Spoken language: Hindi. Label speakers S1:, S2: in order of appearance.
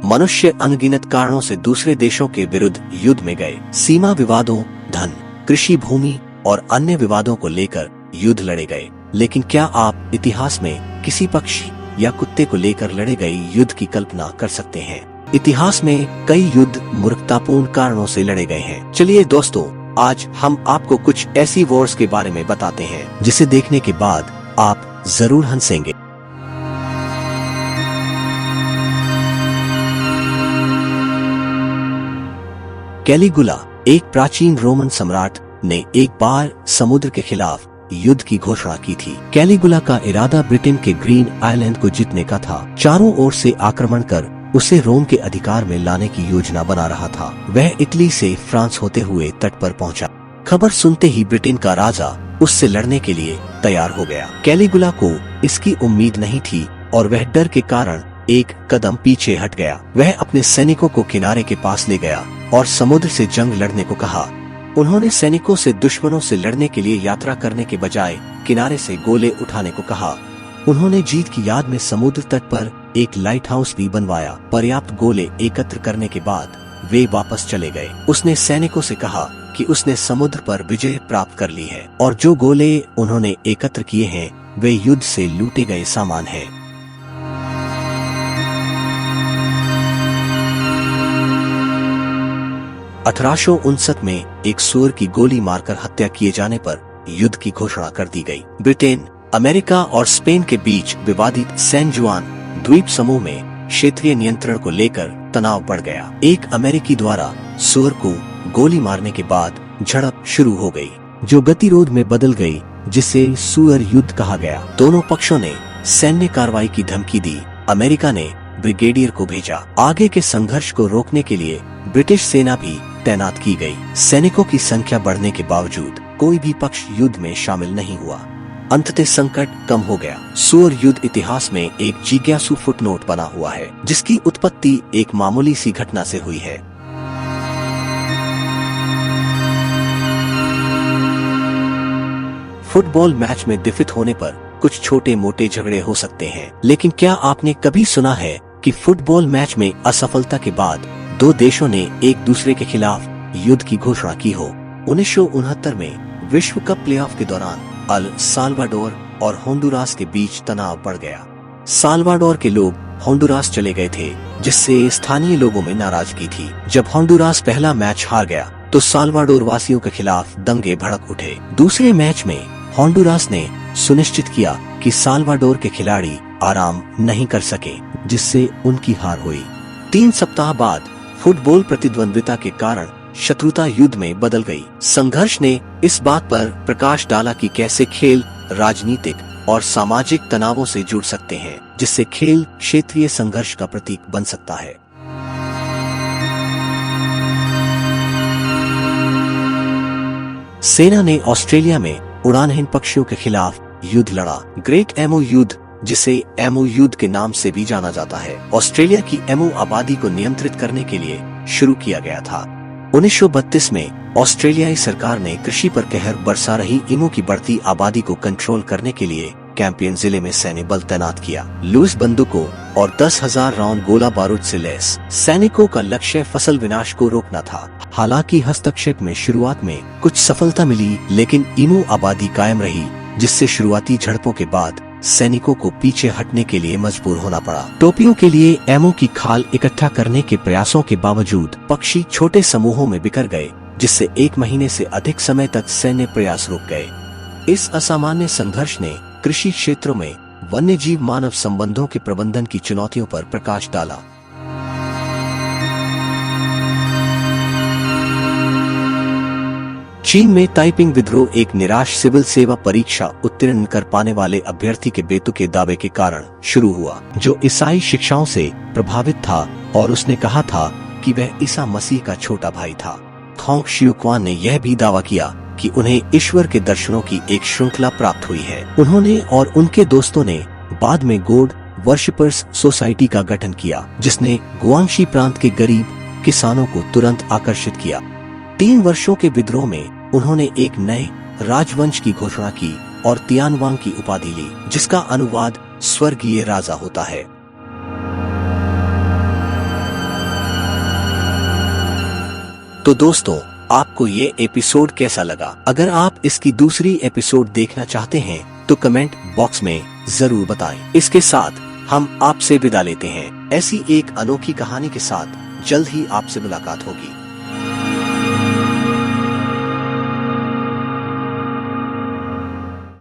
S1: मनुष्य अनगिनत कारणों से दूसरे देशों के विरुद्ध युद्ध में गए। सीमा विवादों, धन, कृषि भूमि और अन्य विवादों को लेकर युद्ध लड़े गए। लेकिन क्या आप इतिहास में किसी पक्षी या कुत्ते को लेकर लड़े गए युद्ध की कल्पना कर सकते हैं? इतिहास में कई युद्ध मूर्खतापूर्ण कारणों से लड़े गए हैं। चलिए दोस्तों, आज हम आपको कुछ ऐसी वॉर्स के बारे में बताते हैं जिसे देखने के बाद आप जरूर हंसेंगे। कैलिगुला एक प्राचीन रोमन सम्राट ने एक बार समुद्र के खिलाफ युद्ध की घोषणा की थी। कैलिगुला का इरादा ब्रिटेन के ग्रीन आइलैंड को जीतने का था। चारों ओर से आक्रमण कर उसे रोम के अधिकार में लाने की योजना बना रहा था। वह इटली से फ्रांस होते हुए तट पर पहुंचा। खबर सुनते ही ब्रिटेन का राजा उससे लड़ने के लिए तैयार हो गया। कैलिगुला को इसकी उम्मीद नहीं थी और वह डर के कारण एक कदम पीछे हट गया। वह अपने सैनिकों को किनारे के पास ले गया और समुद्र से जंग लड़ने को कहा। उन्होंने सैनिकों से दुश्मनों से लड़ने के लिए यात्रा करने के बजाय किनारे से गोले उठाने को कहा। उन्होंने जीत की याद में समुद्र तट पर एक लाइट हाउस भी बनवाया। पर्याप्त गोले एकत्र करने के बाद वे वापस चले गए। उसने सैनिकों से कहा कि उसने समुद्र पर विजय प्राप्त कर ली है और जो गोले उन्होंने एकत्र किए हैं वे युद्ध से लूटे गए सामान हैं। (1859) में एक सूअर की गोली मारकर हत्या किए जाने पर युद्ध की घोषणा कर दी गई। ब्रिटेन, अमेरिका और स्पेन के बीच विवादित सैन जुआन द्वीप समूह में क्षेत्रीय नियंत्रण को लेकर तनाव बढ़ गया। एक अमेरिकी द्वारा सूअर को गोली मारने के बाद झड़प शुरू हो गई, जो गतिरोध में बदल गई, जिसे सूअर युद्ध कहा गया। दोनों पक्षों ने सैन्य कार्रवाई की धमकी दी। अमेरिका ने ब्रिगेडियर को भेजा। आगे के संघर्ष को रोकने के लिए ब्रिटिश सेना भी तैनात की गई। सैनिकों की संख्या बढ़ने के बावजूद कोई भी पक्ष युद्ध में शामिल नहीं हुआ। अंततः संकट कम हो गया। सूअर युद्ध इतिहास में एक जिज्ञासु फुटनोट बना हुआ है, जिसकी उत्पत्ति एक मामूली सी घटना से हुई है। फुटबॉल मैच में डिफीट होने पर कुछ छोटे मोटे झगड़े हो सकते हैं, लेकिन क्या आपने कभी सुना है कि फुटबॉल मैच में असफलता के बाद दो देशों ने एक दूसरे के खिलाफ युद्ध की घोषणा की हो? 1969 में विश्व कप प्लेऑफ के दौरान अल साल्वाडोर और होंडुरास के बीच तनाव बढ़ गया। साल्वाडोर के लोग होंडुरास चले गए थे, जिससे स्थानीय लोगों में नाराजगी थी। जब होंडुरास पहला मैच हार गया तो साल्वाडोर वासियों के खिलाफ दंगे भड़क उठे। दूसरे मैच में होंडुरास ने सुनिश्चित किया कि साल्वाडोर के खिलाड़ी आराम नहीं कर सके, जिससे उनकी हार हुई। 3 सप्ताह बाद फुटबॉल प्रतिद्वंद्विता के कारण शत्रुता युद्ध में बदल गई। संघर्ष ने इस बात पर प्रकाश डाला कि कैसे खेल राजनीतिक और सामाजिक तनावों से जुड़ सकते हैं, जिससे खेल क्षेत्रीय संघर्ष का प्रतीक बन सकता है। सेना ने ऑस्ट्रेलिया में उड़ानहीन पक्षियों के खिलाफ युद्ध लड़ा। ग्रेट एमू युद्ध, जिसे एमू युद्ध के नाम से भी जाना जाता है, ऑस्ट्रेलिया की एमू आबादी को नियंत्रित करने के लिए शुरू किया गया था। 1932 में ऑस्ट्रेलियाई सरकार ने कृषि पर कहर बरसा रही एमू की बढ़ती आबादी को कंट्रोल करने के लिए कैंपियन जिले में सैन्य बल तैनात किया। लुइस बंदूकों और 10,000 राउंड गोला बारूद से लैस सैनिकों का लक्ष्य फसल विनाश को रोकना था। हालांकि हस्तक्षेप में शुरुआत में कुछ सफलता मिली, लेकिन एमू आबादी कायम रही, जिससे शुरुआती झड़पों के बाद सैनिकों को पीछे हटने के लिए मजबूर होना पड़ा। टोपियों के लिए एमू की खाल इकट्ठा करने के प्रयासों के बावजूद पक्षी छोटे समूहों में बिखर गए, जिससे 1 महीने से अधिक समय तक सैन्य प्रयास रुक गए। इस असामान्य संघर्ष ने कृषि क्षेत्रों में वन्यजीव मानव संबंधों के प्रबंधन की चुनौतियों पर प्रकाश डाला। चीन में ताइपिंग विद्रोह एक निराश सिविल सेवा परीक्षा उत्तीर्ण कर पाने वाले अभ्यर्थी के बेतुके दावे के कारण शुरू हुआ, जो ईसाई शिक्षाओं से प्रभावित था और उसने कहा था कि वह ईसा मसीह का छोटा भाई था। थोंग शियुक्वान ने यह भी दावा किया कि उन्हें ईश्वर के दर्शनों की एक श्रृंखला प्राप्त हुई है। उन्होंने और उनके दोस्तों ने बाद में गॉड वर्शिपर्स सोसाइटी का गठन किया, जिसने गुआंगशी प्रांत के गरीब किसानों को तुरंत आकर्षित किया। 3 वर्षों के विद्रोह में उन्होंने एक नए राजवंश की घोषणा की और तियानवांग की उपाधि ली, जिसका अनुवाद स्वर्गीय राजा होता है। तो दोस्तों, आपको ये एपिसोड कैसा लगा? अगर आप इसकी दूसरी एपिसोड देखना चाहते हैं तो कमेंट बॉक्स में जरूर बताएं। इसके साथ हम आपसे विदा लेते हैं। ऐसी एक अनोखी कहानी के साथ जल्द ही आपसे मुलाकात होगी।